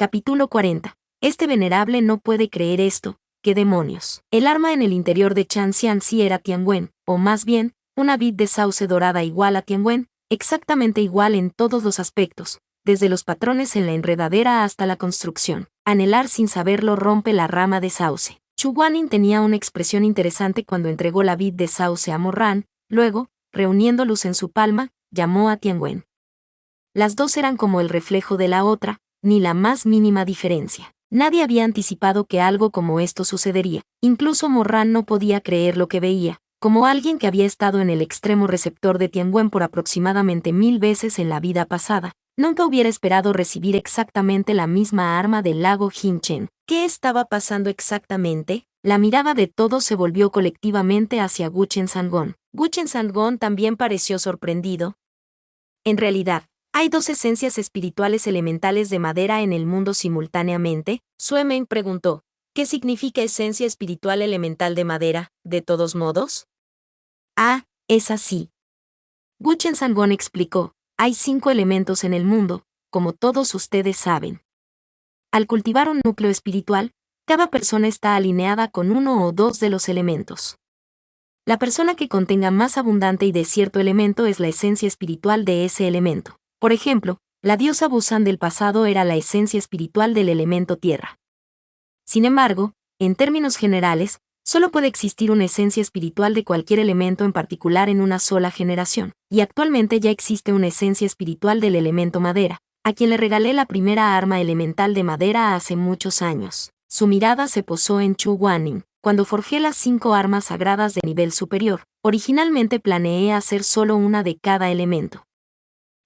Capítulo 40. Este venerable no puede creer esto. ¿Qué demonios? El arma en el interior de Chan Xianxi era Tianwen, o más bien, una vid de sauce dorada igual a Tianwen, exactamente igual en todos los aspectos, desde los patrones en la enredadera hasta la construcción. Anhelar sin saberlo rompe la rama de sauce. Chu Guanin tenía una expresión interesante cuando entregó la vid de sauce a Morran, luego, reuniendo luz en su palma, llamó a Tianwen. Las dos eran como el reflejo de la otra, ni la más mínima diferencia. Nadie había anticipado que algo como esto sucedería. Incluso Morran no podía creer lo que veía. Como alguien que había estado en el extremo receptor de Tianwen por aproximadamente 1000 veces en la vida pasada, nunca hubiera esperado recibir exactamente la misma arma del lago Hinchen. ¿Qué estaba pasando exactamente? La mirada de todos se volvió colectivamente hacia Guchen Sangon. Guchen Sangon también pareció sorprendido. En realidad, ¿hay dos esencias espirituales elementales de madera en el mundo simultáneamente? Sue Meng preguntó. ¿Qué significa esencia espiritual elemental de madera, de todos modos? Ah, es así. Guchen Sangon explicó. Hay 5 elementos en el mundo, como todos ustedes saben. Al cultivar un núcleo espiritual, cada persona está alineada con uno o dos de los elementos. La persona que contenga más abundante y de cierto elemento es la esencia espiritual de ese elemento. Por ejemplo, la diosa Busan del pasado era la esencia espiritual del elemento tierra. Sin embargo, en términos generales, solo puede existir una esencia espiritual de cualquier elemento en particular en una sola generación, y actualmente ya existe una esencia espiritual del elemento madera, a quien le regalé la primera arma elemental de madera hace muchos años. Su mirada se posó en Chu Guanin. Cuando forjé las 5 armas sagradas de nivel superior, originalmente planeé hacer solo una de cada elemento.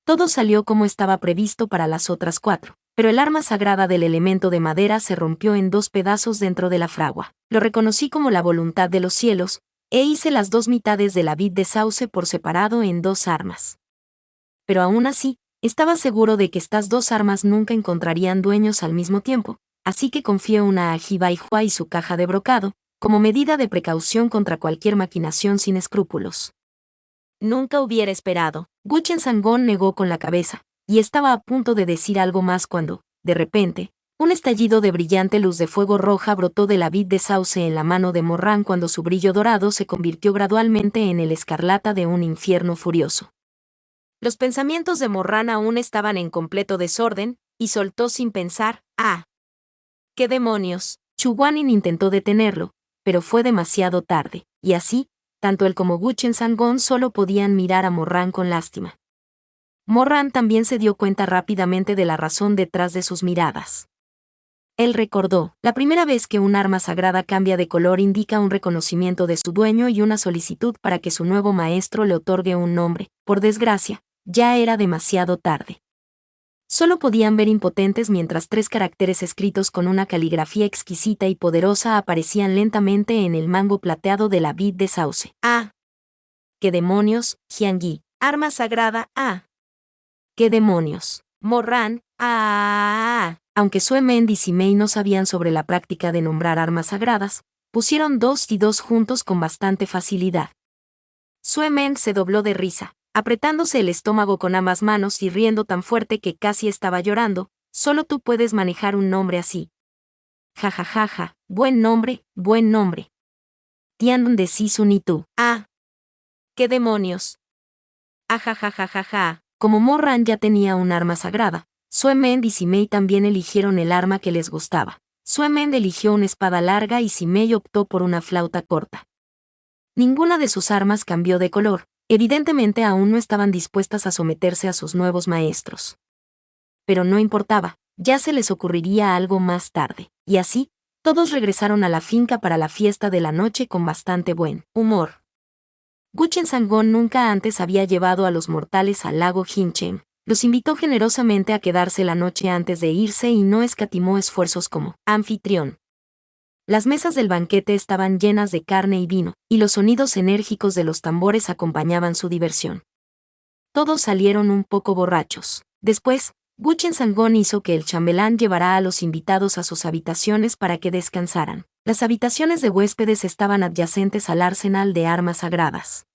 Todo salió como estaba previsto para las otras 4, pero el arma sagrada del elemento de madera se rompió en 2 pedazos dentro de la fragua. Lo reconocí como la voluntad de los cielos, e hice las 2 mitades de la vid de sauce por separado en 2 armas. Pero aún así, estaba seguro de que estas 2 armas nunca encontrarían dueños al mismo tiempo, así que confié una a Ji Baihua y su caja de brocado, como medida de precaución contra cualquier maquinación sin escrúpulos. Nunca hubiera esperado. Guchen Sangon negó con la cabeza, y estaba a punto de decir algo más cuando, de repente, un estallido de brillante luz de fuego roja brotó de la vid de sauce en la mano de Morran cuando su brillo dorado se convirtió gradualmente en el escarlata de un infierno furioso. Los pensamientos de Morran aún estaban en completo desorden, y soltó sin pensar, ¡ah! ¡Qué demonios! Chu Guanin intentó detenerlo, pero fue demasiado tarde, y así, tanto él como Guchen Sangon solo podían mirar a Morran con lástima. Morran también se dio cuenta rápidamente de la razón detrás de sus miradas. Él recordó, la primera vez que un arma sagrada cambia de color indica un reconocimiento de su dueño y una solicitud para que su nuevo maestro le otorgue un nombre. Por desgracia, ya era demasiado tarde. Solo podían ver impotentes mientras 3 caracteres escritos con una caligrafía exquisita y poderosa aparecían lentamente en el mango plateado de la vid de sauce. ¡Ah! ¡Qué demonios! Jiangyi. Arma sagrada. ¡Ah! ¡Qué demonios! Morran. ¡Ah! Aunque Sue Meng y Simei no sabían sobre la práctica de nombrar armas sagradas, pusieron 2 y 2 juntos con bastante facilidad. Sue Meng se dobló de risa, apretándose el estómago con ambas manos y riendo tan fuerte que casi estaba llorando. Solo tú puedes manejar un nombre así. Ja ja ja ja, buen nombre, buen nombre. Tian de Sisun y tú. Ah. ¿Qué demonios? Ah ja ja ja ja ja. Como Morran ya tenía un arma sagrada, Sue Meng y Simei también eligieron el arma que les gustaba. Sue Meng eligió una espada larga y Simei optó por una flauta corta. Ninguna de sus armas cambió de color. Evidentemente aún no estaban dispuestas a someterse a sus nuevos maestros. Pero no importaba, ya se les ocurriría algo más tarde. Y así, todos regresaron a la finca para la fiesta de la noche con bastante buen humor. Guchen Sangon nunca antes había llevado a los mortales al lago Hinchen. Los invitó generosamente a quedarse la noche antes de irse y no escatimó esfuerzos como anfitrión. Las mesas del banquete estaban llenas de carne y vino, y los sonidos enérgicos de los tambores acompañaban su diversión. Todos salieron un poco borrachos. Después, Guchen Sangon hizo que el chambelán llevara a los invitados a sus habitaciones para que descansaran. Las habitaciones de huéspedes estaban adyacentes al arsenal de armas sagradas.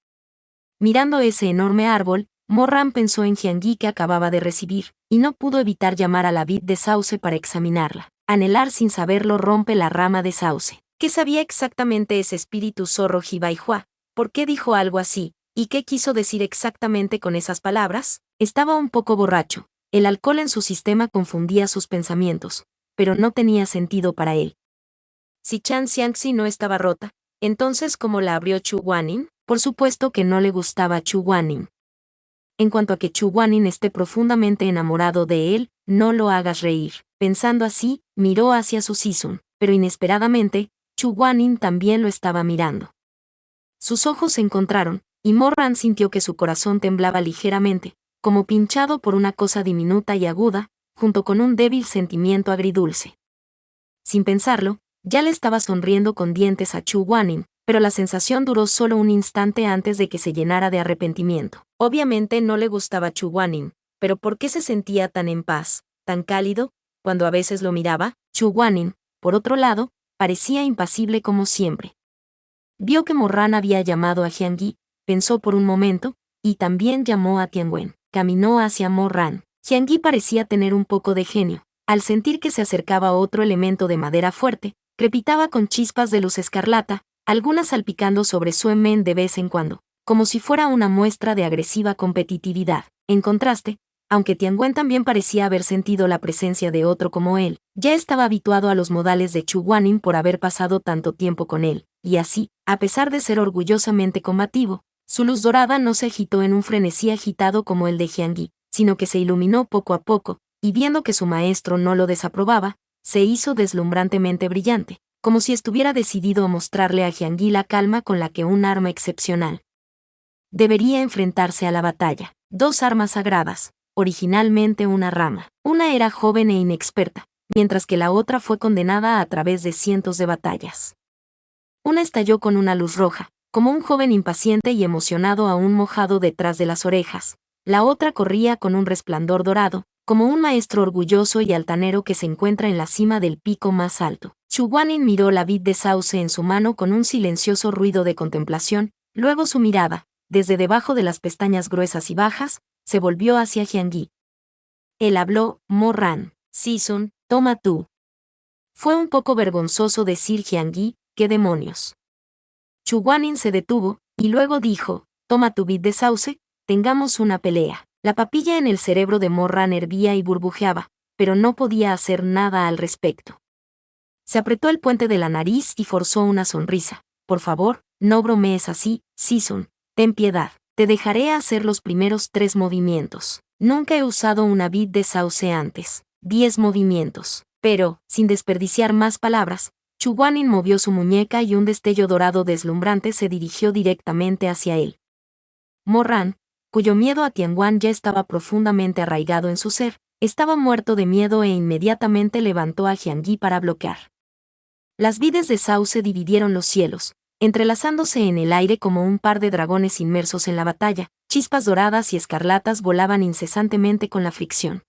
Mirando ese enorme árbol, Morran pensó en Jiangui que acababa de recibir, y no pudo evitar llamar a la vid de sauce para examinarla. Anhelar sin saberlo rompe la rama de sauce. ¿Qué sabía exactamente ese espíritu zorro Jibaihua? ¿Por qué dijo algo así? ¿Y qué quiso decir exactamente con esas palabras? Estaba un poco borracho. El alcohol en su sistema confundía sus pensamientos, pero no tenía sentido para él. Si Chan Xiangxi no estaba rota, entonces ¿cómo la abrió Chu Guanin? Por supuesto que no le gustaba Chu Guanin. En cuanto a que Chu Guanin esté profundamente enamorado de él, no lo hagas reír. Pensando así, miró hacia su Sisun, pero inesperadamente, Chu Guanin también lo estaba mirando. Sus ojos se encontraron, y Morran sintió que su corazón temblaba ligeramente, como pinchado por una cosa diminuta y aguda, junto con un débil sentimiento agridulce. Sin pensarlo, ya le estaba sonriendo con dientes a Chu Guanin, pero la sensación duró solo un instante antes de que se llenara de arrepentimiento. Obviamente no le gustaba Chu Guanin, pero ¿por qué se sentía tan en paz, tan cálido, cuando a veces lo miraba? Chu Guanin, por otro lado, parecía impasible como siempre. Vio que Morran había llamado a Jiangui, pensó por un momento, y también llamó a Tianwen. Caminó hacia Morran. Jiangui parecía tener un poco de genio. Al sentir que se acercaba otro elemento de madera fuerte, crepitaba con chispas de luz escarlata, algunas salpicando sobre su emen de vez en cuando, como si fuera una muestra de agresiva competitividad. En contraste, aunque Tianwen también parecía haber sentido la presencia de otro como él, ya estaba habituado a los modales de Chu Guanin por haber pasado tanto tiempo con él, y así, a pesar de ser orgullosamente combativo, su luz dorada no se agitó en un frenesí agitado como el de Jiangui, sino que se iluminó poco a poco, y viendo que su maestro no lo desaprobaba, se hizo deslumbrantemente brillante, como si estuviera decidido a mostrarle a Jiangui la calma con la que un arma excepcional debería enfrentarse a la batalla. Dos armas sagradas, originalmente una rama. Una era joven e inexperta, mientras que la otra fue condenada a través de cientos de batallas. Una estalló con una luz roja, como un joven impaciente y emocionado aún mojado detrás de las orejas. La otra corría con un resplandor dorado, como un maestro orgulloso y altanero que se encuentra en la cima del pico más alto. Chu Guanin miró la vid de sauce en su mano con un silencioso ruido de contemplación, luego su mirada, desde debajo de las pestañas gruesas y bajas, se volvió hacia Jiangui. Él habló: Morran, Sisun, toma tú. Fue un poco vergonzoso decir Jiangui, ¿qué demonios? Chu Guanin se detuvo, y luego dijo: toma tu vid de sauce, tengamos una pelea. La papilla en el cerebro de Morran hervía y burbujeaba, pero no podía hacer nada al respecto. Se apretó el puente de la nariz y forzó una sonrisa. Por favor, no bromees así, Sisun, ten piedad. Te dejaré hacer los primeros 3 movimientos. Nunca he usado una vid de sauce antes. 10 movimientos. Pero, sin desperdiciar más palabras, Chu Guanin movió su muñeca y un destello dorado deslumbrante se dirigió directamente hacia él. Morran, cuyo miedo a Tianguan ya estaba profundamente arraigado en su ser, estaba muerto de miedo e inmediatamente levantó a Jiangui para bloquear. Las vides de sauce dividieron los cielos, entrelazándose en el aire como un par de dragones inmersos en la batalla. Chispas doradas y escarlatas volaban incesantemente con la fricción.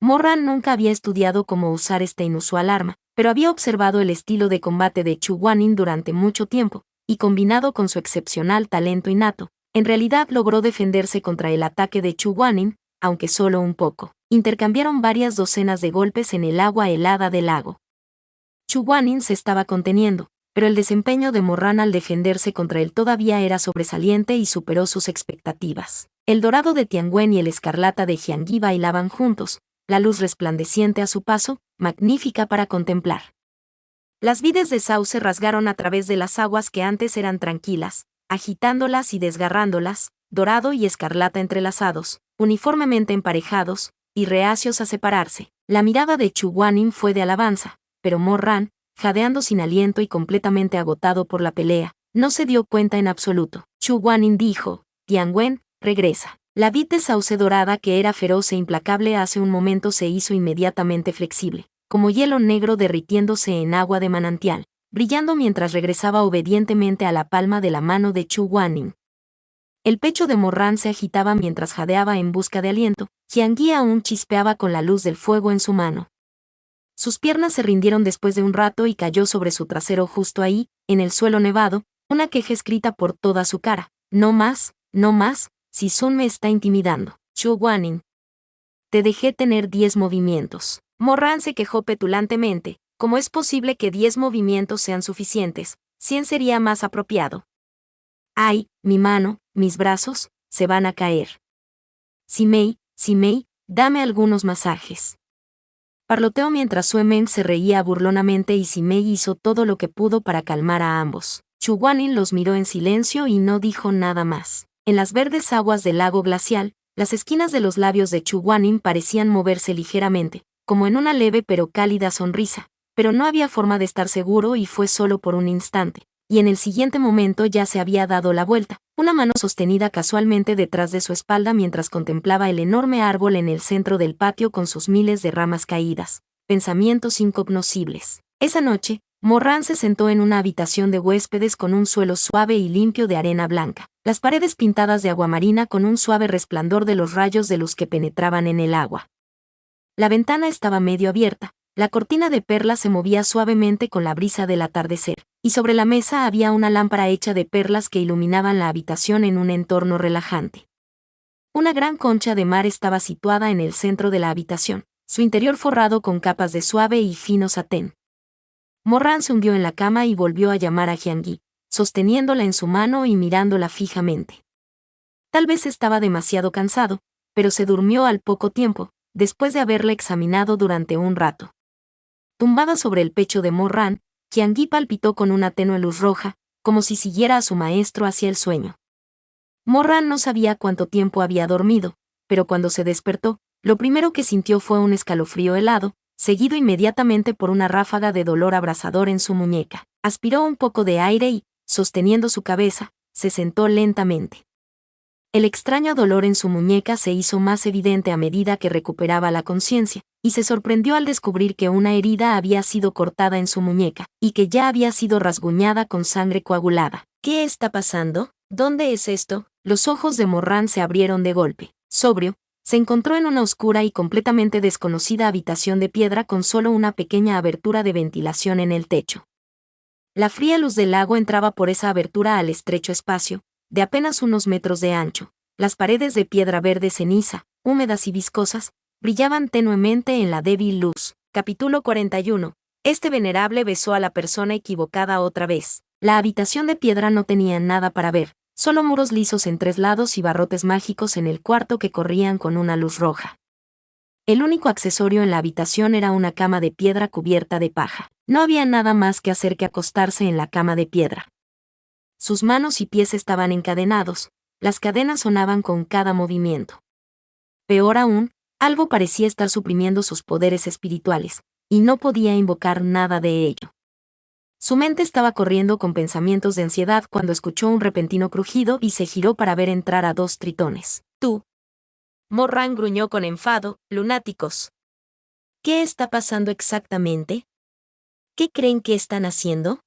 Morran nunca había estudiado cómo usar esta inusual arma, pero había observado el estilo de combate de Chu Guanin durante mucho tiempo, y combinado con su excepcional talento innato, en realidad logró defenderse contra el ataque de Chu Guanin, aunque solo un poco. Intercambiaron varias docenas de golpes en el agua helada del lago. Chu Guanin se estaba conteniendo, pero el desempeño de Morran al defenderse contra él todavía era sobresaliente y superó sus expectativas. El dorado de Tianwen y el escarlata de Jiangui bailaban juntos, la luz resplandeciente a su paso, magnífica para contemplar. Las vides de sauce rasgaron a través de las aguas que antes eran tranquilas, agitándolas y desgarrándolas, dorado y escarlata entrelazados, uniformemente emparejados, y reacios a separarse. La mirada de Chu Guanin fue de alabanza, pero Morran, jadeando sin aliento y completamente agotado por la pelea, no se dio cuenta en absoluto. Chu Guanin dijo: Tianwen, regresa. La vid de sauce dorada que era feroz e implacable hace un momento se hizo inmediatamente flexible, como hielo negro derritiéndose en agua de manantial, brillando mientras regresaba obedientemente a la palma de la mano de Chu Guanin. El pecho de Morran se agitaba mientras jadeaba en busca de aliento. Jiangui aún chispeaba con la luz del fuego en su mano. Sus piernas se rindieron después de un rato y cayó sobre su trasero justo ahí, en el suelo nevado, una queja escrita por toda su cara. No más, si Sun me está intimidando. Chu Guanin. Te dejé tener 10 movimientos. Morran se quejó petulantemente. ¿Cómo es posible que 10 movimientos sean suficientes? 100 sería más apropiado. Ay, mi mano, mis brazos, se van a caer. Simei, dame algunos masajes. Parloteó mientras Sue Meng se reía burlonamente y Simei hizo todo lo que pudo para calmar a ambos. Chu Guanin los miró en silencio y no dijo nada más. En las verdes aguas del lago glacial, las esquinas de los labios de Chu Guanin parecían moverse ligeramente, como en una leve pero cálida sonrisa, pero no había forma de estar seguro y fue solo por un instante, y en el siguiente momento ya se había dado la vuelta, una mano sostenida casualmente detrás de su espalda mientras contemplaba el enorme árbol en el centro del patio con sus miles de ramas caídas, pensamientos incognoscibles. Esa noche, Morran se sentó en una habitación de huéspedes con un suelo suave y limpio de arena blanca, las paredes pintadas de aguamarina con un suave resplandor de los rayos de luz que penetraban en el agua. La ventana estaba medio abierta, la cortina de perlas se movía suavemente con la brisa del atardecer, y sobre la mesa había una lámpara hecha de perlas que iluminaban la habitación en un entorno relajante. Una gran concha de mar estaba situada en el centro de la habitación, su interior forrado con capas de suave y fino satén. Morran se hundió en la cama y volvió a llamar a Jiangui, sosteniéndola en su mano y mirándola fijamente. Tal vez estaba demasiado cansado, pero se durmió al poco tiempo, después de haberla examinado durante un rato. Tumbada sobre el pecho de Morran, Jiangui palpitó con una tenue luz roja, como si siguiera a su maestro hacia el sueño. Morran no sabía cuánto tiempo había dormido, pero cuando se despertó, lo primero que sintió fue un escalofrío helado, seguido inmediatamente por una ráfaga de dolor abrasador en su muñeca. Aspiró un poco de aire y, sosteniendo su cabeza, se sentó lentamente. El extraño dolor en su muñeca se hizo más evidente a medida que recuperaba la conciencia, y se sorprendió al descubrir que una herida había sido cortada en su muñeca, y que ya había sido rasguñada con sangre coagulada. ¿Qué está pasando? ¿Dónde es esto? Los ojos de Morran se abrieron de golpe. Sobrio, se encontró en una oscura y completamente desconocida habitación de piedra con solo una pequeña abertura de ventilación en el techo. La fría luz del lago entraba por esa abertura al estrecho espacio, de apenas unos metros de ancho. Las paredes de piedra verde ceniza, húmedas y viscosas, brillaban tenuemente en la débil luz. Capítulo 41. Este venerable besó a la persona equivocada otra vez. La habitación de piedra no tenía nada para ver, solo muros lisos en 3 lados y barrotes mágicos en el cuarto que corrían con una luz roja. El único accesorio en la habitación era una cama de piedra cubierta de paja. No había nada más que hacer que acostarse en la cama de piedra. Sus manos y pies estaban encadenados, las cadenas sonaban con cada movimiento. Peor aún, algo parecía estar suprimiendo sus poderes espirituales, y no podía invocar nada de ello. Su mente estaba corriendo con pensamientos de ansiedad cuando escuchó un repentino crujido y se giró para ver entrar a 2 tritones. «Tú». Morran gruñó con enfado, «lunáticos. ¿Qué está pasando exactamente? ¿Qué creen que están haciendo?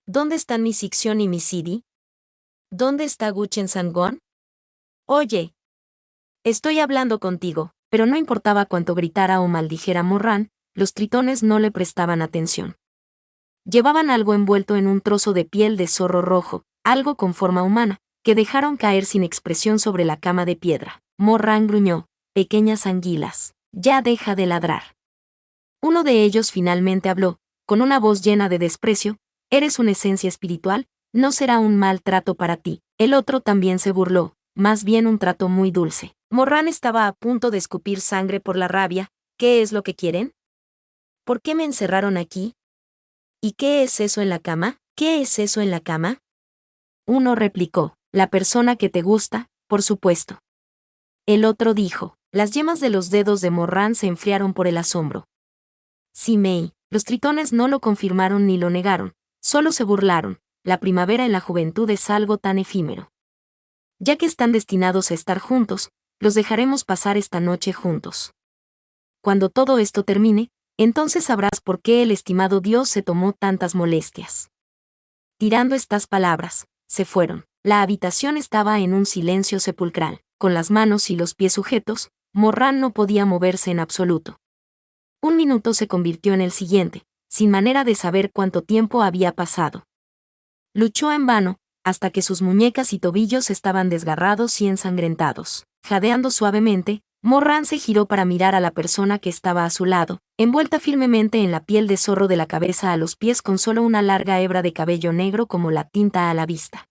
¿Dónde están mi Sixion y mi Sidi? ¿Dónde está Guchen Sangon? Oye. Estoy hablando contigo», pero no importaba cuánto gritara o maldijera Morran, los tritones no le prestaban atención. Llevaban algo envuelto en un trozo de piel de zorro rojo, algo con forma humana, que dejaron caer sin expresión sobre la cama de piedra. Morran gruñó, «pequeñas anguilas, ya deja de ladrar». Uno de ellos finalmente habló, con una voz llena de desprecio, «Eres una esencia espiritual, no será un mal trato para ti». El otro también se burló, más bien un trato muy dulce. Morran estaba a punto de escupir sangre por la rabia. «¿Qué es lo que quieren? ¿Por qué me encerraron aquí? ¿Y qué es eso en la cama? ¿Qué es eso en la cama?» Uno replicó, «La persona que te gusta, por supuesto». El otro dijo, las yemas de los dedos de Morran se enfriaron por el asombro. Simei, los tritones no lo confirmaron ni lo negaron, solo se burlaron. La primavera en la juventud es algo tan efímero. Ya que están destinados a estar juntos, los dejaremos pasar esta noche juntos. Cuando todo esto termine, entonces sabrás por qué el estimado Dios se tomó tantas molestias. Tirando estas palabras, se fueron. La habitación estaba en un silencio sepulcral. Con las manos y los pies sujetos, Morran no podía moverse en absoluto. Un minuto se convirtió en el siguiente, sin manera de saber cuánto tiempo había pasado. Luchó en vano, hasta que sus muñecas y tobillos estaban desgarrados y ensangrentados. Jadeando suavemente, Morran se giró para mirar a la persona que estaba a su lado, envuelta firmemente en la piel de zorro de la cabeza a los pies con solo una larga hebra de cabello negro como la tinta a la vista.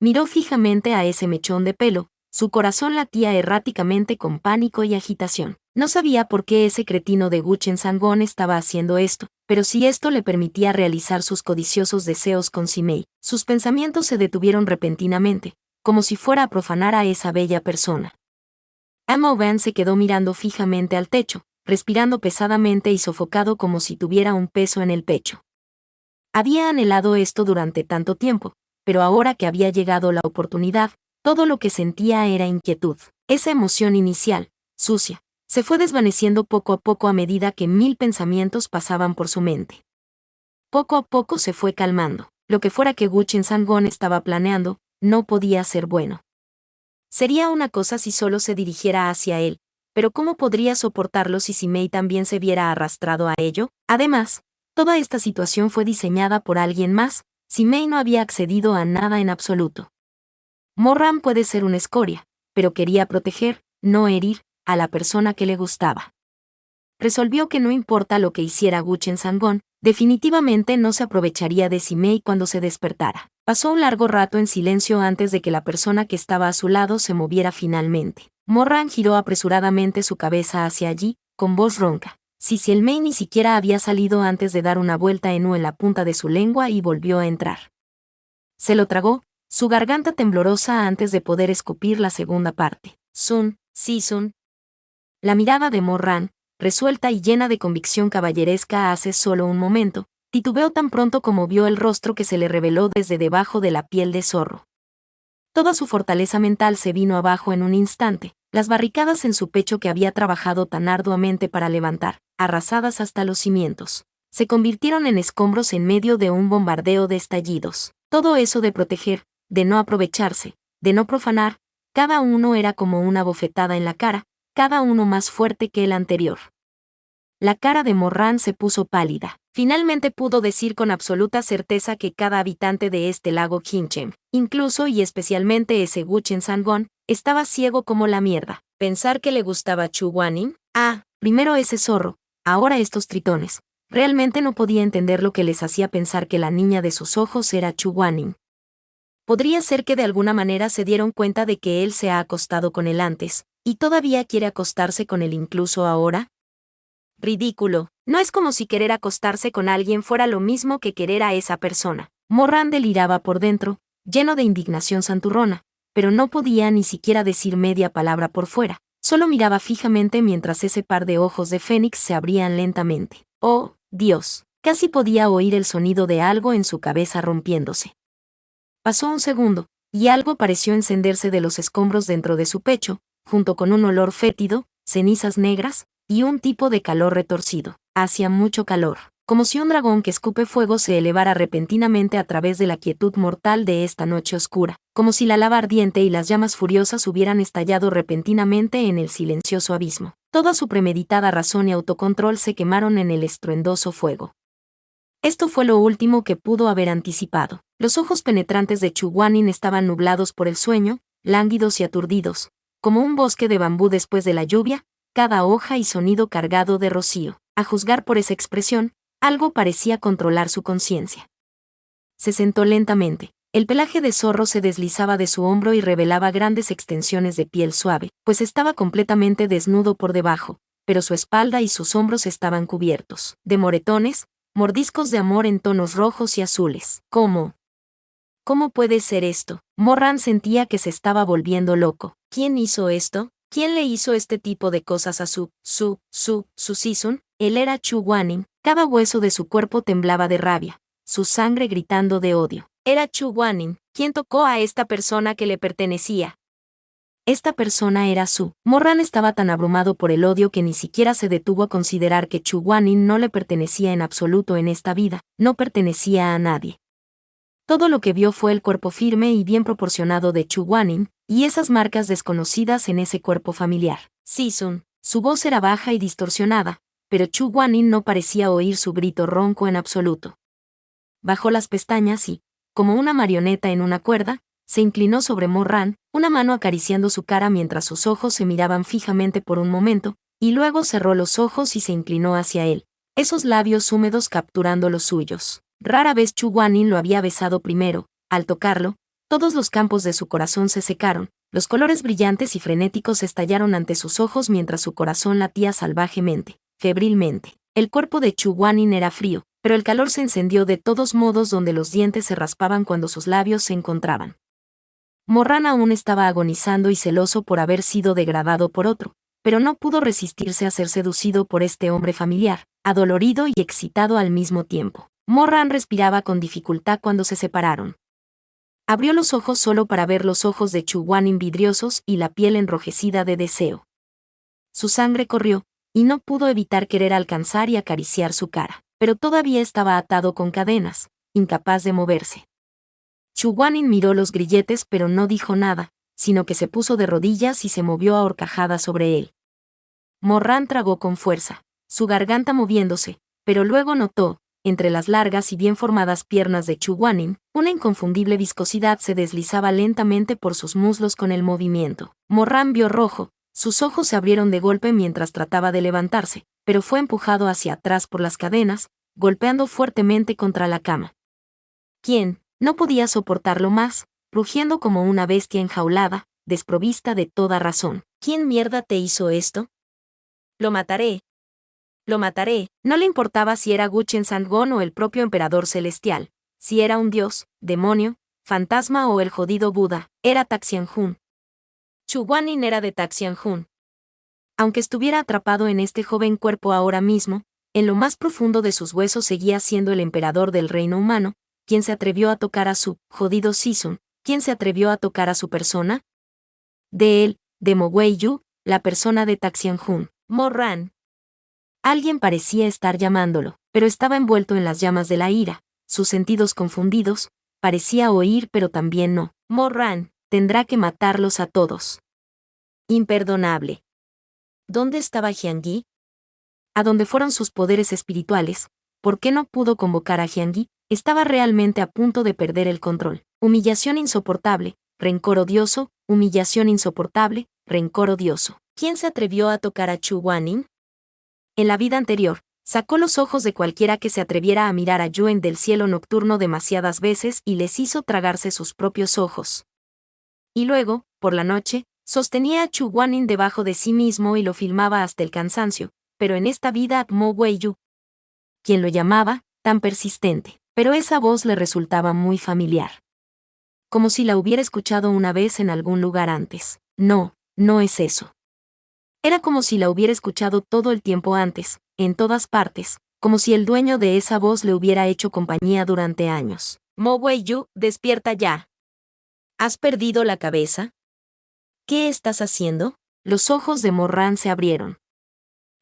Miró fijamente a ese mechón de pelo, su corazón latía erráticamente con pánico y agitación. No sabía por qué ese cretino de Guchen Sangón estaba haciendo esto, pero si esto le permitía realizar sus codiciosos deseos con Simei, sus pensamientos se detuvieron repentinamente, como si fuera a profanar a esa bella persona. Amo Van se quedó mirando fijamente al techo, respirando pesadamente y sofocado como si tuviera un peso en el pecho. Había anhelado esto durante tanto tiempo, pero ahora que había llegado la oportunidad, todo lo que sentía era inquietud. Esa emoción inicial, sucia, se fue desvaneciendo poco a poco a medida que 1000 pensamientos pasaban por su mente. Poco a poco se fue calmando. Lo que fuera que Guchen Sangón estaba planeando, no podía ser bueno. Sería una cosa si solo se dirigiera hacia él, pero ¿cómo podría soportarlo si Simei también se viera arrastrado a ello? Además, toda esta situación fue diseñada por alguien más, Simei no había accedido a nada en absoluto. Morran puede ser una escoria, pero quería proteger, no herir, a la persona que le gustaba. Resolvió que no importa lo que hiciera Guchen Sangón, definitivamente no se aprovecharía de Simei cuando se despertara. Pasó un largo rato en silencio antes de que la persona que estaba a su lado se moviera finalmente. Morran giró apresuradamente su cabeza hacia allí, con voz ronca. Si el Mei ni siquiera había salido antes de dar una vuelta en la punta de su lengua y volvió a entrar. Se lo tragó, su garganta temblorosa antes de poder escupir la segunda parte. Sun. La mirada de Morran, resuelta y llena de convicción caballeresca hace solo un momento, titubeó tan pronto como vio el rostro que se le reveló desde debajo de la piel de zorro. Toda su fortaleza mental se vino abajo en un instante, las barricadas en su pecho que había trabajado tan arduamente para levantar, arrasadas hasta los cimientos, se convirtieron en escombros en medio de un bombardeo de estallidos. Todo eso de proteger, de no aprovecharse, de no profanar, cada uno era como una bofetada en la cara, cada uno más fuerte que el anterior. La cara de Morran se puso pálida. Finalmente pudo decir con absoluta certeza que cada habitante de este lago Qinchem, incluso y especialmente ese Guchen Sangón, estaba ciego como la mierda. Pensar que le gustaba Chu Guanin. Primero ese zorro, ahora estos tritones. Realmente no podía entender lo que les hacía pensar que la niña de sus ojos era Chu Guanin. Podría ser que de alguna manera se dieron cuenta de que él se ha acostado con él antes, y todavía quiere acostarse con él incluso ahora. Ridículo. No es como si querer acostarse con alguien fuera lo mismo que querer a esa persona. Morran deliraba por dentro, lleno de indignación santurrona, pero no podía ni siquiera decir media palabra por fuera. Solo miraba fijamente mientras ese par de ojos de fénix se abrían lentamente. ¡Oh, Dios! Casi podía oír el sonido de algo en su cabeza rompiéndose. Pasó un segundo, y algo pareció encenderse de los escombros dentro de su pecho, junto con un olor fétido, cenizas negras, y un tipo de calor retorcido. Hacía mucho calor, como si un dragón que escupe fuego se elevara repentinamente a través de la quietud mortal de esta noche oscura, como si la lava ardiente y las llamas furiosas hubieran estallado repentinamente en el silencioso abismo. Toda su premeditada razón y autocontrol se quemaron en el estruendoso fuego. Esto fue lo último que pudo haber anticipado. Los ojos penetrantes de Chu Guanin estaban nublados por el sueño, lánguidos y aturdidos, como un bosque de bambú después de la lluvia, cada hoja y sonido cargado de rocío. A juzgar por esa expresión, algo parecía controlar su conciencia. Se sentó lentamente. El pelaje de zorro se deslizaba de su hombro y revelaba grandes extensiones de piel suave, pues estaba completamente desnudo por debajo, pero su espalda y sus hombros estaban cubiertos de moretones, mordiscos de amor en tonos rojos y azules. ¿Cómo puede ser esto? Morran sentía que se estaba volviendo loco. ¿Quién hizo esto? ¿Quién le hizo este tipo de cosas a su Sisun? Él era Chu Guanin, cada hueso de su cuerpo temblaba de rabia, su sangre gritando de odio. Era Chu Guanin, quien tocó a esta persona que le pertenecía. Esta persona era Su. Morran estaba tan abrumado por el odio que ni siquiera se detuvo a considerar que Chu Guanin no le pertenecía en absoluto en esta vida, no pertenecía a nadie. Todo lo que vio fue el cuerpo firme y bien proporcionado de Chu Guanin, y esas marcas desconocidas en ese cuerpo familiar. Sisun. Su voz era baja y distorsionada, pero Chu Guanin no parecía oír su grito ronco en absoluto. Bajó las pestañas y, como una marioneta en una cuerda, se inclinó sobre Morran, una mano acariciando su cara mientras sus ojos se miraban fijamente por un momento, y luego cerró los ojos y se inclinó hacia él, esos labios húmedos capturando los suyos. Rara vez Chu Guanyin lo había besado primero. Al tocarlo, todos los campos de su corazón se secaron, los colores brillantes y frenéticos estallaron ante sus ojos mientras su corazón latía salvajemente, febrilmente. El cuerpo de Chu Guanyin era frío, pero el calor se encendió de todos modos donde los dientes se raspaban cuando sus labios se encontraban. Morran aún estaba agonizando y celoso por haber sido degradado por otro, pero no pudo resistirse a ser seducido por este hombre familiar, adolorido y excitado al mismo tiempo. Morran respiraba con dificultad cuando se separaron. Abrió los ojos solo para ver los ojos de Chu Guanyin vidriosos y la piel enrojecida de deseo. Su sangre corrió, y no pudo evitar querer alcanzar y acariciar su cara, pero todavía estaba atado con cadenas, incapaz de moverse. Chu Guanyin miró los grilletes pero no dijo nada, sino que se puso de rodillas y se movió a horcajadas sobre él. Morran tragó con fuerza, su garganta moviéndose, pero luego notó, entre las largas y bien formadas piernas de Chu Guanyin, una inconfundible viscosidad se deslizaba lentamente por sus muslos con el movimiento. Morran vio rojo, sus ojos se abrieron de golpe mientras trataba de levantarse, pero fue empujado hacia atrás por las cadenas, golpeando fuertemente contra la cama. ¿Quién? No podía soportarlo más, rugiendo como una bestia enjaulada, desprovista de toda razón. ¿Quién mierda te hizo esto? Lo mataré. Lo mataré. No le importaba si era Guchen Sangón o el propio emperador celestial, si era un dios, demonio, fantasma o el jodido Buda, era Taxianjun. Chu Guanyin era de Taxianjun. Aunque estuviera atrapado en este joven cuerpo ahora mismo, en lo más profundo de sus huesos seguía siendo el emperador del reino humano, quien se atrevió a tocar a su jodido Sisun, quien se atrevió a tocar a su persona. De él, de Mo Weiyu, la persona de Taxianjun, Morran. Alguien parecía estar llamándolo, pero estaba envuelto en las llamas de la ira, sus sentidos confundidos, parecía oír pero también no. Morran, tendrá que matarlos a todos. Imperdonable. ¿Dónde estaba Jiangyi? ¿A dónde fueron sus poderes espirituales? ¿Por qué no pudo convocar a Jiangyi? Estaba realmente a punto de perder el control. Humillación insoportable, rencor odioso, humillación insoportable, rencor odioso. ¿Quién se atrevió a tocar a Chu Guanyin? En la vida anterior, sacó los ojos de cualquiera que se atreviera a mirar a Yuen del cielo nocturno demasiadas veces y les hizo tragarse sus propios ojos. Y luego, por la noche, sostenía a Chu Guanyin debajo de sí mismo y lo filmaba hasta el cansancio, pero en esta vida a Mo Weiyu, quien lo llamaba, tan persistente, pero esa voz le resultaba muy familiar. Como si la hubiera escuchado una vez en algún lugar antes. No, no es eso. Era como si la hubiera escuchado todo el tiempo antes, en todas partes, como si el dueño de esa voz le hubiera hecho compañía durante años. Mo Weiyu, despierta ya. ¿Has perdido la cabeza? ¿Qué estás haciendo? Los ojos de Morran se abrieron.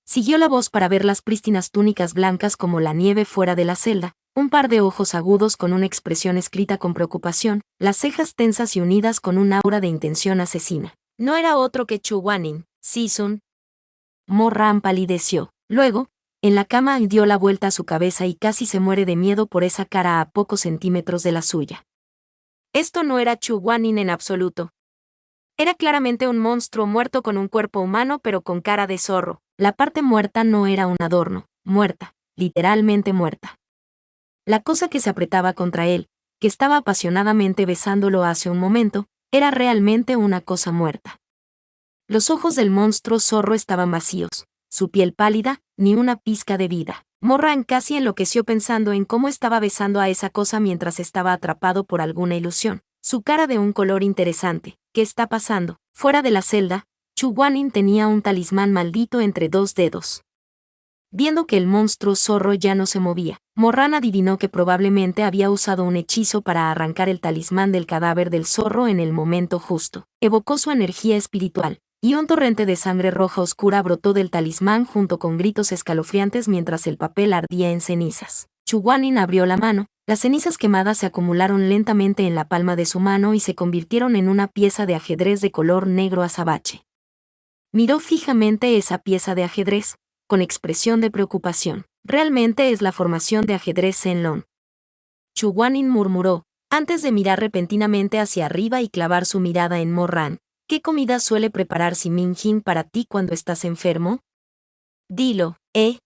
Siguió la voz para ver las prístinas túnicas blancas como la nieve fuera de la celda, un par de ojos agudos con una expresión escrita con preocupación, las cejas tensas y unidas con un aura de intención asesina. No era otro que Chu Guanyin, Sisun. Morran palideció. Luego, en la cama dio la vuelta a su cabeza y casi se muere de miedo por esa cara a pocos centímetros de la suya. Esto no era Chu Guanyin en absoluto. Era claramente un monstruo muerto con un cuerpo humano pero con cara de zorro. La parte muerta no era un adorno, muerta, literalmente muerta. La cosa que se apretaba contra él, que estaba apasionadamente besándolo hace un momento, era realmente una cosa muerta. Los ojos del monstruo zorro estaban vacíos, su piel pálida, ni una pizca de vida. Morran casi enloqueció pensando en cómo estaba besando a esa cosa mientras estaba atrapado por alguna ilusión. Su cara de un color interesante. ¿Qué está pasando? Fuera de la celda, Chu Guanyin tenía un talismán maldito entre dos dedos. Viendo que el monstruo zorro ya no se movía, Morran adivinó que probablemente había usado un hechizo para arrancar el talismán del cadáver del zorro en el momento justo. Evocó su energía espiritual, y un torrente de sangre roja oscura brotó del talismán junto con gritos escalofriantes mientras el papel ardía en cenizas. Chu Guanyin abrió la mano, las cenizas quemadas se acumularon lentamente en la palma de su mano y se convirtieron en una pieza de ajedrez de color negro azabache. Miró fijamente esa pieza de ajedrez, con expresión de preocupación. Realmente es la formación de ajedrez Zenlong. Chu Guanyin murmuró, Antes de mirar repentinamente hacia arriba y clavar su mirada en Morran, ¿qué comida suele preparar Simin Jin para ti cuando estás enfermo? Dilo, ¿eh?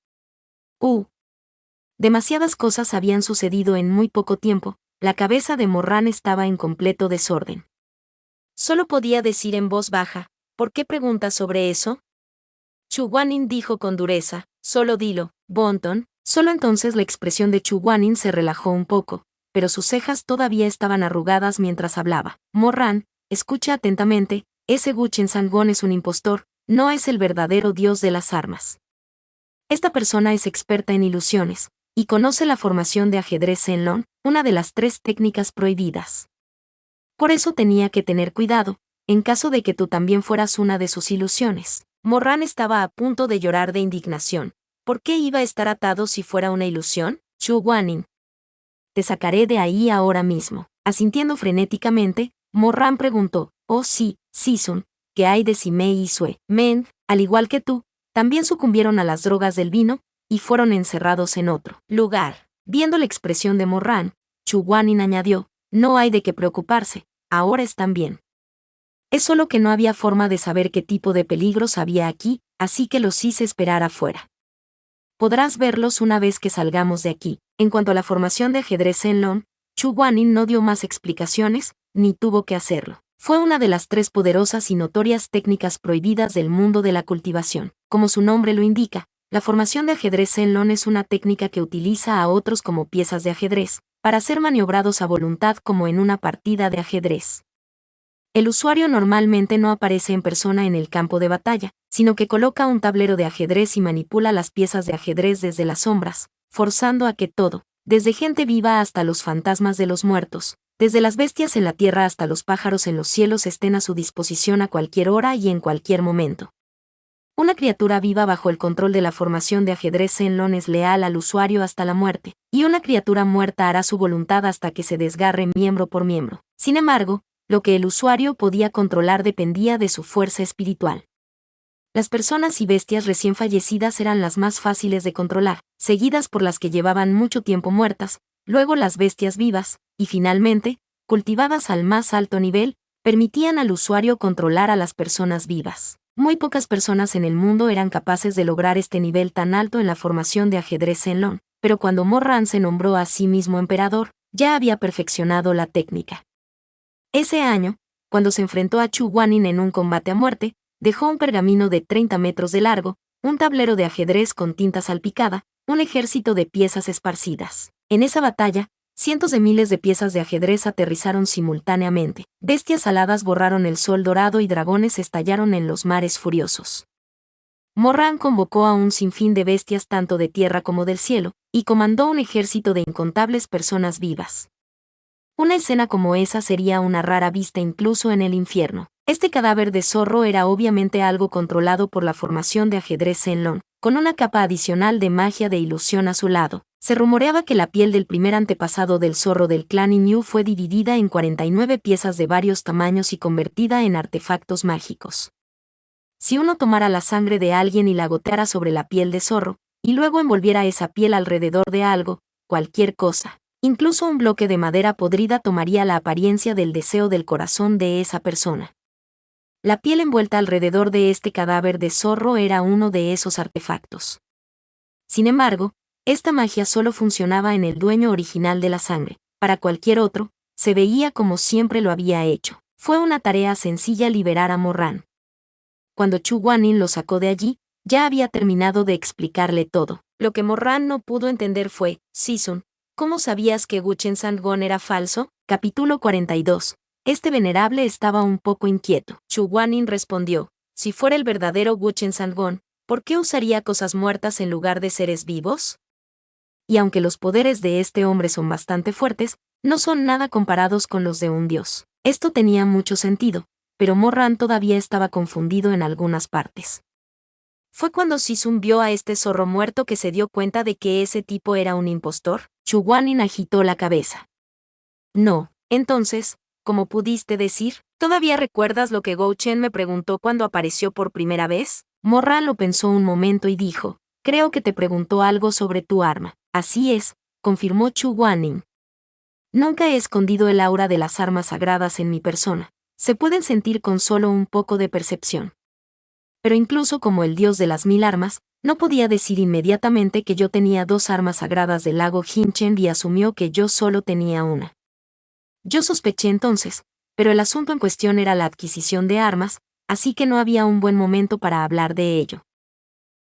Demasiadas cosas habían sucedido en muy poco tiempo, la cabeza de Morran estaba en completo desorden. Solo podía decir en voz baja, ¿por qué preguntas sobre eso? Chu Guanin dijo con dureza, solo dilo, Bonton. Solo entonces la expresión de Chu Guanin se relajó un poco, pero sus cejas todavía estaban arrugadas mientras hablaba. Morran, escucha atentamente, ese Gu Chensangón es un impostor, no es el verdadero dios de las armas. Esta persona es experta en ilusiones, y conoce la formación de ajedrez Zenlong, una de las 3 técnicas prohibidas. Por eso tenía que tener cuidado, en caso de que tú también fueras una de sus ilusiones. Morran estaba a punto de llorar de indignación. ¿Por qué iba a estar atado si fuera una ilusión? Chu Guanin. Te sacaré de ahí ahora mismo. Asintiendo frenéticamente, Morran preguntó, oh sí, Sisun, ¿qué hay de Simei y Sue? Men, al igual que tú, también sucumbieron a las drogas del vino, y fueron encerrados en otro lugar. Viendo la expresión de Morran, Chu Guanin añadió, no hay de qué preocuparse, ahora están bien. Es solo que no había forma de saber qué tipo de peligros había aquí, así que los hice esperar afuera. Podrás verlos una vez que salgamos de aquí. En cuanto a la formación de ajedrez Zenlong, Chu Guanin no dio más explicaciones, ni tuvo que hacerlo. Fue una de las 3 poderosas y notorias técnicas prohibidas del mundo de la cultivación. Como su nombre lo indica, la formación de ajedrez Zenlong es una técnica que utiliza a otros como piezas de ajedrez, para ser maniobrados a voluntad como en una partida de ajedrez. El usuario normalmente no aparece en persona en el campo de batalla, sino que coloca un tablero de ajedrez y manipula las piezas de ajedrez desde las sombras, forzando a que todo, desde gente viva hasta los fantasmas de los muertos, desde las bestias en la tierra hasta los pájaros en los cielos estén a su disposición a cualquier hora y en cualquier momento. Una criatura viva bajo el control de la formación de ajedrez Zenlong es leal al usuario hasta la muerte, y una criatura muerta hará su voluntad hasta que se desgarre miembro por miembro. Sin embargo, lo que el usuario podía controlar dependía de su fuerza espiritual. Las personas y bestias recién fallecidas eran las más fáciles de controlar, seguidas por las que llevaban mucho tiempo muertas, luego las bestias vivas, y finalmente, cultivadas al más alto nivel, permitían al usuario controlar a las personas vivas. Muy pocas personas en el mundo eran capaces de lograr este nivel tan alto en la formación de ajedrez Zenlong, pero cuando Morran se nombró a sí mismo emperador, ya había perfeccionado la técnica. Ese año, cuando se enfrentó a Chu Guanin en un combate a muerte, dejó un pergamino de 30 metros de largo, un tablero de ajedrez con tinta salpicada, un ejército de piezas esparcidas. En esa batalla, cientos de miles de piezas de ajedrez aterrizaron simultáneamente, bestias aladas borraron el sol dorado y dragones estallaron en los mares furiosos. Morran convocó a un sinfín de bestias tanto de tierra como del cielo, y comandó un ejército de incontables personas vivas. Una escena como esa sería una rara vista incluso en el infierno. Este cadáver de zorro era obviamente algo controlado por la formación de ajedrez Zenlong, con una capa adicional de magia de ilusión a su lado. Se rumoreaba que la piel del primer antepasado del zorro del clan Inyu fue dividida en 49 piezas de varios tamaños y convertida en artefactos mágicos. Si uno tomara la sangre de alguien y la goteara sobre la piel de zorro, y luego envolviera esa piel alrededor de algo, cualquier cosa, incluso un bloque de madera podrida tomaría la apariencia del deseo del corazón de esa persona. La piel envuelta alrededor de este cadáver de zorro era uno de esos artefactos. Sin embargo, esta magia solo funcionaba en el dueño original de la sangre. Para cualquier otro, se veía como siempre lo había hecho. Fue una tarea sencilla liberar a Morran. Cuando Chu Guanin lo sacó de allí, ya había terminado de explicarle todo. Lo que Morran no pudo entender fue, Sisun, ¿cómo sabías que Gu Chensangón era falso? Capítulo 42. Este venerable estaba un poco inquieto. Chu Guanin respondió, si fuera el verdadero Gu Chensangón, ¿por qué usaría cosas muertas en lugar de seres vivos? Y aunque los poderes de este hombre son bastante fuertes, no son nada comparados con los de un dios. Esto tenía mucho sentido, pero Morran todavía estaba confundido en algunas partes. ¿Fue cuando Sisun vio a este zorro muerto que se dio cuenta de que ese tipo era un impostor? Chu Guanin agitó la cabeza. No, entonces, ¿cómo pudiste decir? ¿Todavía recuerdas lo que Gou Chen me preguntó cuando apareció por primera vez? Morran lo pensó un momento y dijo, creo que te preguntó algo sobre tu arma. Así es, confirmó Chu Guanin. Nunca he escondido el aura de las armas sagradas en mi persona. Se pueden sentir con solo un poco de percepción. Pero incluso como el dios de las 1000 armas, no podía decir inmediatamente que yo tenía 2 armas sagradas del lago Hinchen y asumió que yo solo tenía una. Yo sospeché entonces, pero el asunto en cuestión era la adquisición de armas, así que no había un buen momento para hablar de ello.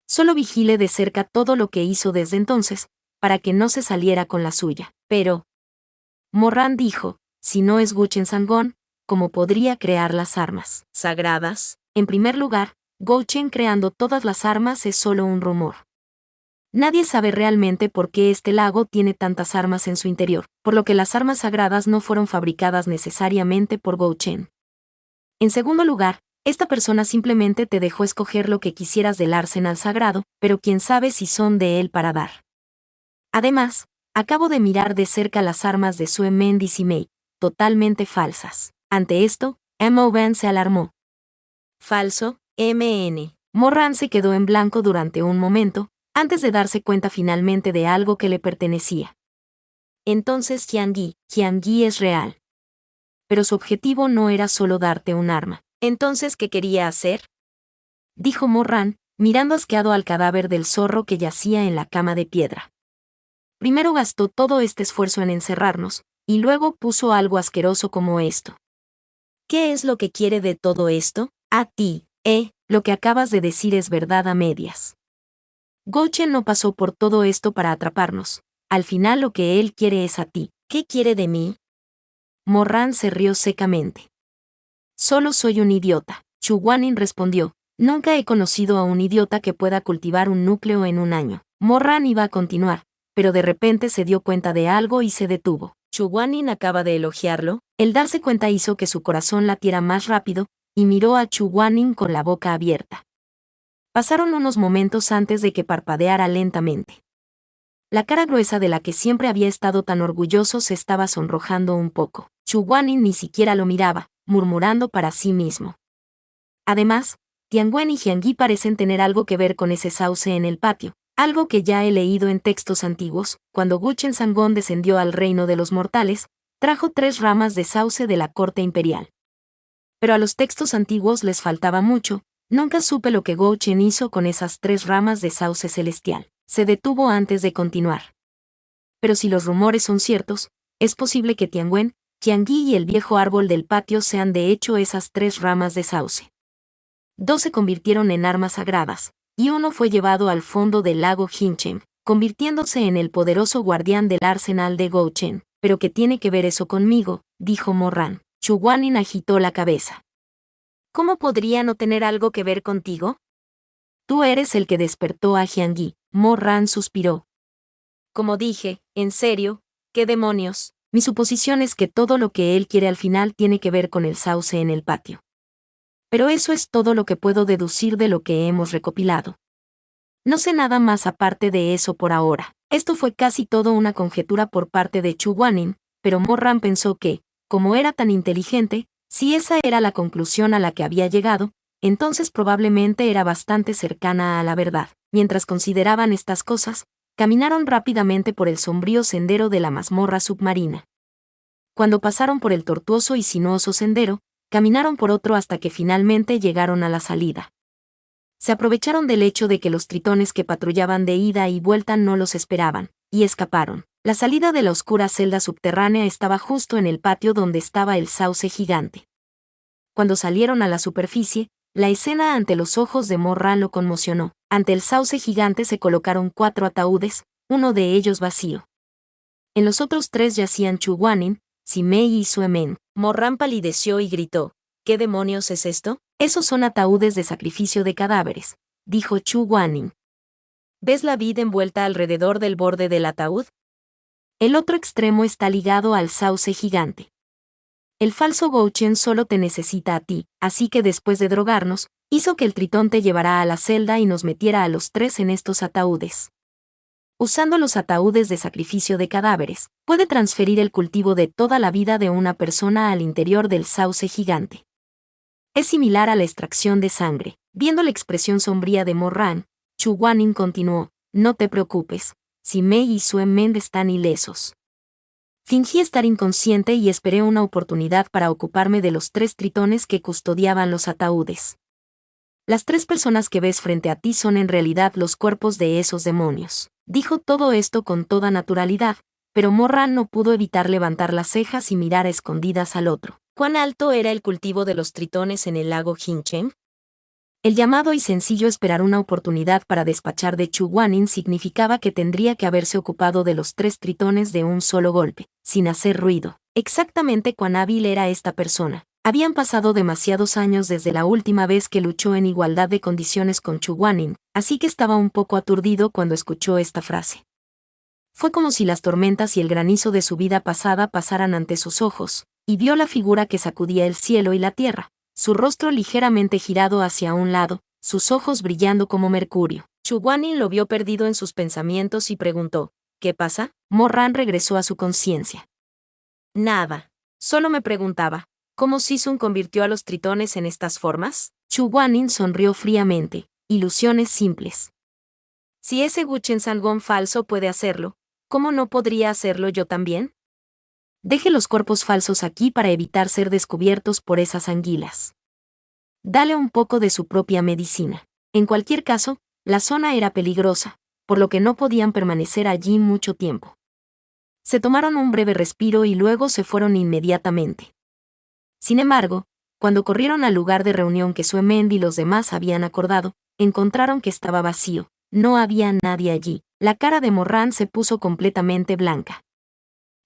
Solo vigilé de cerca todo lo que hizo desde entonces, para que no se saliera con la suya. Pero, Morran dijo, si no es Guchen Sangón, ¿cómo podría crear las armas sagradas? En primer lugar, Guchen creando todas las armas es solo un rumor. Nadie sabe realmente por qué este lago tiene tantas armas en su interior, por lo que las armas sagradas no fueron fabricadas necesariamente por Guchen. En segundo lugar, esta persona simplemente te dejó escoger lo que quisieras del arsenal sagrado, pero quién sabe si son de él para dar. Además, acabo de mirar de cerca las armas de Sue Mendis y Mei, totalmente falsas. Ante esto, Morran se alarmó. Falso, MN. Morran se quedó en blanco durante un momento, antes de darse cuenta finalmente de algo que le pertenecía. Entonces Jiangyi es real. Pero su objetivo no era solo darte un arma. ¿Entonces qué quería hacer? Dijo Morran, mirando asqueado al cadáver del zorro que yacía en la cama de piedra. Primero gastó todo este esfuerzo en encerrarnos, y luego puso algo asqueroso como esto. ¿Qué es lo que quiere de todo esto? A ti, lo que acabas de decir es verdad a medias. Guchen no pasó por todo esto para atraparnos. Al final lo que él quiere es a ti. ¿Qué quiere de mí? Morran se rió secamente. Solo soy un idiota. Chu Guanin respondió. Nunca he conocido a un idiota que pueda cultivar un núcleo en un año. Morran iba a continuar, pero de repente se dio cuenta de algo y se detuvo. Chu Guanin acaba de elogiarlo. El darse cuenta hizo que su corazón latiera más rápido, y miró a Chu Guanin con la boca abierta. Pasaron unos momentos antes de que parpadeara lentamente. La cara gruesa de la que siempre había estado tan orgulloso se estaba sonrojando un poco. Chu Guanin ni siquiera lo miraba, murmurando para sí mismo. Además, Tianwen y Jiangyi parecen tener algo que ver con ese sauce en el patio, algo que ya he leído en textos antiguos. Cuando Guchen Sangón descendió al reino de los mortales, trajo 3 ramas de sauce de la corte imperial. Pero a los textos antiguos les faltaba mucho. Nunca supe lo que Guchen hizo con esas 3 ramas de sauce celestial. Se detuvo antes de continuar. Pero si los rumores son ciertos, es posible que Tianwen, Jiangyi y el viejo árbol del patio sean de hecho esas 3 ramas de sauce. 2 se convirtieron en armas sagradas, y uno fue llevado al fondo del lago Hinchen, convirtiéndose en el poderoso guardián del arsenal de Guchen. ¿Pero qué tiene que ver eso conmigo?, dijo Morran. Chu Guanin agitó la cabeza. ¿Cómo podría no tener algo que ver contigo? Tú eres el que despertó a Jiangyi. Morran suspiró. Como dije, en serio, ¿qué demonios? Mi suposición es que todo lo que él quiere al final tiene que ver con el sauce en el patio. Pero eso es todo lo que puedo deducir de lo que hemos recopilado. No sé nada más aparte de eso por ahora. Esto fue casi todo una conjetura por parte de Chu Guanin, pero Morran pensó que, como era tan inteligente, si esa era la conclusión a la que había llegado, entonces probablemente era bastante cercana a la verdad. Mientras consideraban estas cosas, caminaron rápidamente por el sombrío sendero de la mazmorra submarina. Cuando pasaron por el tortuoso y sinuoso sendero, caminaron por otro hasta que finalmente llegaron a la salida. Se aprovecharon del hecho de que los tritones que patrullaban de ida y vuelta no los esperaban, y escaparon. La salida de la oscura celda subterránea estaba justo en el patio donde estaba el sauce gigante. Cuando salieron a la superficie, la escena ante los ojos de Morran lo conmocionó. Ante el sauce gigante se colocaron 4 ataúdes, uno de ellos vacío. En los otros 3 yacían Chu Guanin, Simei y Sue Men. Morran palideció y gritó, ¿qué demonios es esto? Esos son ataúdes de sacrificio de cadáveres, dijo Chu Guanin. ¿Ves la vid envuelta alrededor del borde del ataúd? El otro extremo está ligado al sauce gigante. El falso Guchen solo te necesita a ti, así que después de drogarnos, hizo que el tritón te llevara a la celda y nos metiera a los 3 en estos ataúdes. Usando los ataúdes de sacrificio de cadáveres, puede transferir el cultivo de toda la vida de una persona al interior del sauce gigante. Es similar a la extracción de sangre. Viendo la expresión sombría de Morran, Chu Guanin continuó, no te preocupes, Simei y Sue Men están ilesos. Fingí estar inconsciente y esperé una oportunidad para ocuparme de los 3 tritones que custodiaban los ataúdes. Las 3 personas que ves frente a ti son en realidad los cuerpos de esos demonios. Dijo todo esto con toda naturalidad, pero Morran no pudo evitar levantar las cejas y mirar a escondidas al otro. ¿Cuán alto era el cultivo de los tritones en el lago Hinchen? El llamado y sencillo esperar una oportunidad para despachar de Chu Guanin significaba que tendría que haberse ocupado de los 3 tritones de un solo golpe, sin hacer ruido. Exactamente cuán hábil era esta persona. Habían pasado demasiados años desde la última vez que luchó en igualdad de condiciones con Chu Guanin, así que estaba un poco aturdido cuando escuchó esta frase. Fue como si las tormentas y el granizo de su vida pasada pasaran ante sus ojos, y vio la figura que sacudía el cielo y la tierra, su rostro ligeramente girado hacia un lado, sus ojos brillando como mercurio. Chu Guanin lo vio perdido en sus pensamientos y preguntó, ¿qué pasa? Morran regresó a su conciencia. Nada. Solo me preguntaba, ¿cómo Sisun convirtió a los tritones en estas formas? Chu Guanin sonrió fríamente. Ilusiones simples. Si ese Guchen Sangon falso puede hacerlo, ¿cómo no podría hacerlo yo también? Deje los cuerpos falsos aquí para evitar ser descubiertos por esas anguilas. Dale un poco de su propia medicina. En cualquier caso, la zona era peligrosa, por lo que no podían permanecer allí mucho tiempo. Se tomaron un breve respiro y luego se fueron inmediatamente. Sin embargo, cuando corrieron al lugar de reunión que Suemend y los demás habían acordado, encontraron que estaba vacío, no había nadie allí. La cara de Morran se puso completamente blanca.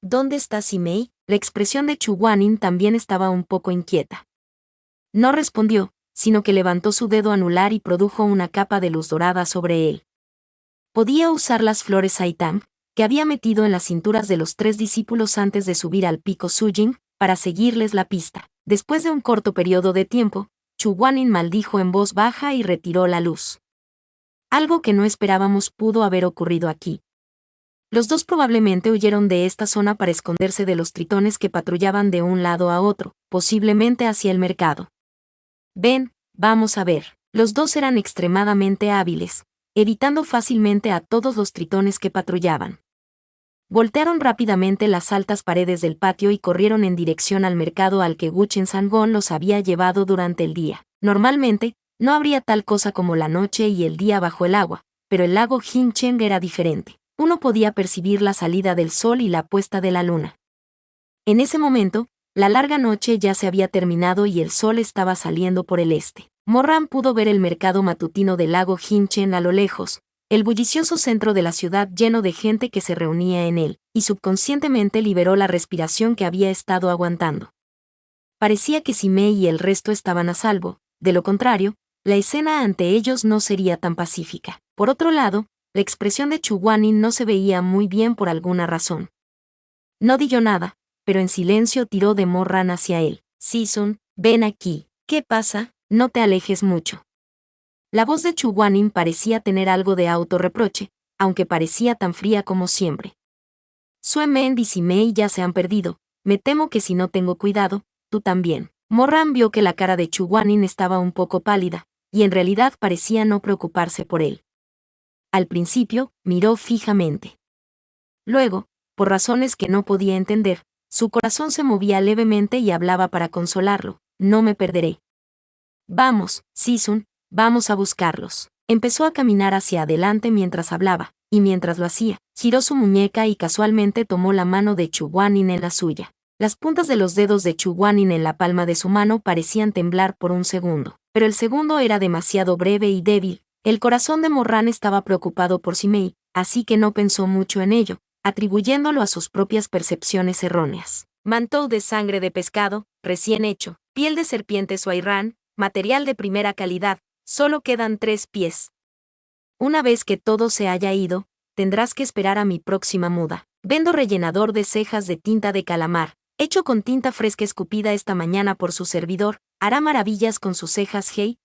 ¿Dónde está Simei? La expresión de Chu Guanin también estaba un poco inquieta. No respondió, sino que levantó su dedo anular y produjo una capa de luz dorada sobre él. Podía usar las flores Saitang, que había metido en las cinturas de los 3 discípulos antes de subir al pico Sujing, para seguirles la pista. Después de un corto periodo de tiempo, Chu Guanin maldijo en voz baja y retiró la luz. Algo que no esperábamos pudo haber ocurrido aquí. Los 2 probablemente huyeron de esta zona para esconderse de los tritones que patrullaban de un lado a otro, posiblemente hacia el mercado. Ven, vamos a ver. Los 2 eran extremadamente hábiles, evitando fácilmente a todos los tritones que patrullaban. Voltearon rápidamente las altas paredes del patio y corrieron en dirección al mercado al que Guchen Sangon los había llevado durante el día. Normalmente, no habría tal cosa como la noche y el día bajo el agua, pero el lago Hinchen era diferente. Uno podía percibir la salida del sol y la puesta de la luna. En ese momento, la larga noche ya se había terminado y el sol estaba saliendo por el este. Morran pudo ver el mercado matutino del lago Hinchen a lo lejos, el bullicioso centro de la ciudad lleno de gente que se reunía en él, y subconscientemente liberó la respiración que había estado aguantando. Parecía que Simei y el resto estaban a salvo, de lo contrario, la escena ante ellos no sería tan pacífica. Por otro lado, la expresión de Chu Guanin no se veía muy bien por alguna razón. No dijo nada, pero en silencio tiró de Morran hacia él. Sisun, ven aquí. ¿Qué pasa? No te alejes mucho. La voz de Chu Guanin parecía tener algo de autorreproche, aunque parecía tan fría como siempre. Suemend y Simei ya se han perdido, me temo que si no tengo cuidado, tú también. Morran vio que la cara de Chu Guanin estaba un poco pálida, y en realidad parecía no preocuparse por él. Al principio, miró fijamente. Luego, por razones que no podía entender, su corazón se movía levemente y hablaba para consolarlo. No me perderé. Vamos, Sisun, vamos a buscarlos. Empezó a caminar hacia adelante mientras hablaba, y mientras lo hacía, giró su muñeca y casualmente tomó la mano de Chu Guanin en la suya. Las puntas de los dedos de Chu Guanin en la palma de su mano parecían temblar por un segundo, pero el segundo era demasiado breve y débil. El corazón de Morran estaba preocupado por Simei, así que no pensó mucho en ello, atribuyéndolo a sus propias percepciones erróneas. Mantou de sangre de pescado, recién hecho, piel de serpiente suairán, material de primera calidad, solo quedan 3 pies. Una vez que todo se haya ido, tendrás que esperar a mi próxima muda. Vendo rellenador de cejas de tinta de calamar, hecho con tinta fresca escupida esta mañana por su servidor, hará maravillas con sus cejas. Hey,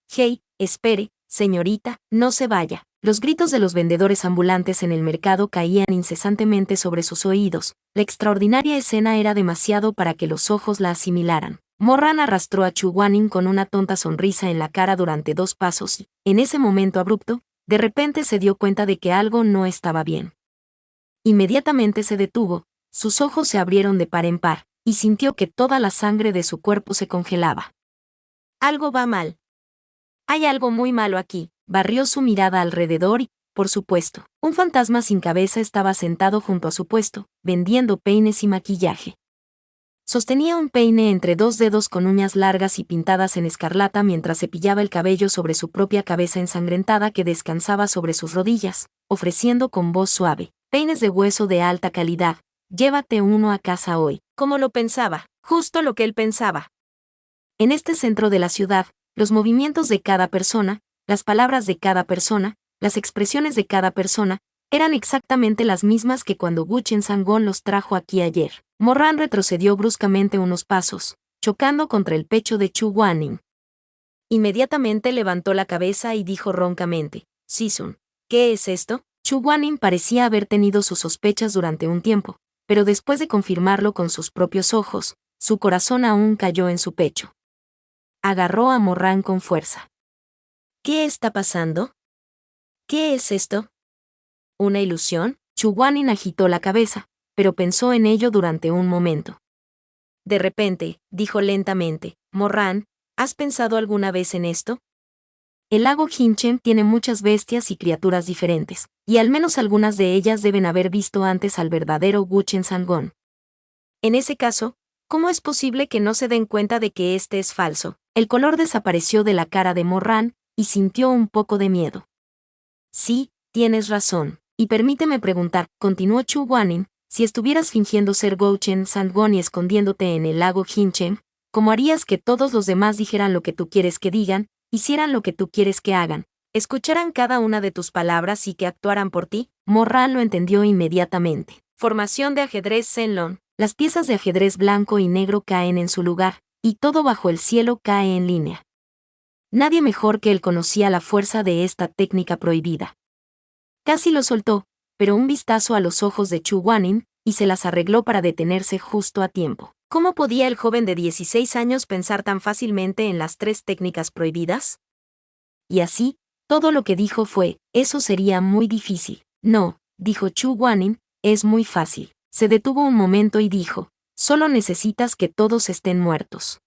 espere, señorita, no se vaya. Los gritos de los vendedores ambulantes en el mercado caían incesantemente sobre sus oídos. La extraordinaria escena era demasiado para que los ojos la asimilaran. Morran arrastró a Chu Guanin con una tonta sonrisa en la cara durante 2 pasos y, en ese momento abrupto, de repente se dio cuenta de que algo no estaba bien. Inmediatamente se detuvo, sus ojos se abrieron de par en par, y sintió que toda la sangre de su cuerpo se congelaba. Algo va mal. Hay algo muy malo aquí. Barrió su mirada alrededor y, por supuesto, un fantasma sin cabeza estaba sentado junto a su puesto, vendiendo peines y maquillaje. Sostenía un peine entre dos dedos con uñas largas y pintadas en escarlata mientras cepillaba el cabello sobre su propia cabeza ensangrentada que descansaba sobre sus rodillas, ofreciendo con voz suave: peines de hueso de alta calidad, llévate uno a casa hoy. Como lo pensaba, justo lo que él pensaba. En este centro de la ciudad, los movimientos de cada persona, las palabras de cada persona, las expresiones de cada persona, eran exactamente las mismas que cuando Guchen Sangon los trajo aquí ayer. Morran retrocedió bruscamente unos pasos, chocando contra el pecho de Chu Guanin. Inmediatamente levantó la cabeza y dijo roncamente: Sisun, ¿qué es esto? Chu Guanin parecía haber tenido sus sospechas durante un tiempo, pero después de confirmarlo con sus propios ojos, su corazón aún cayó en su pecho. Agarró a Morran con fuerza. ¿Qué está pasando? ¿Qué es esto? ¿Una ilusión? Chu Guanin agitó la cabeza, pero pensó en ello durante un momento. De repente, dijo lentamente: Morran, ¿has pensado alguna vez en esto? El lago Hinchen tiene muchas bestias y criaturas diferentes, y al menos algunas de ellas deben haber visto antes al verdadero Guchen Sangon. En ese caso, ¿cómo es posible que no se den cuenta de que este es falso? El color desapareció de la cara de Morran, y sintió un poco de miedo. Sí, tienes razón. Y permíteme preguntar, continuó Chu Guanin, si estuvieras fingiendo ser Guchen Sangon y escondiéndote en el lago Hinchen, ¿cómo harías que todos los demás dijeran lo que tú quieres que digan, hicieran lo que tú quieres que hagan, escucharan cada una de tus palabras y que actuaran por ti? Morran lo entendió inmediatamente. Formación de ajedrez Zenlong. Las piezas de ajedrez blanco y negro caen en su lugar, y todo bajo el cielo cae en línea. Nadie mejor que él conocía la fuerza de esta técnica prohibida. Casi lo soltó, pero un vistazo a los ojos de Chu Guanin, y se las arregló para detenerse justo a tiempo. ¿Cómo podía el joven de 16 años pensar tan fácilmente en las 3 técnicas prohibidas? Y así, todo lo que dijo fue: eso sería muy difícil. No, dijo Chu Guanin, es muy fácil. Se detuvo un momento y dijo: solo necesitas que todos estén muertos.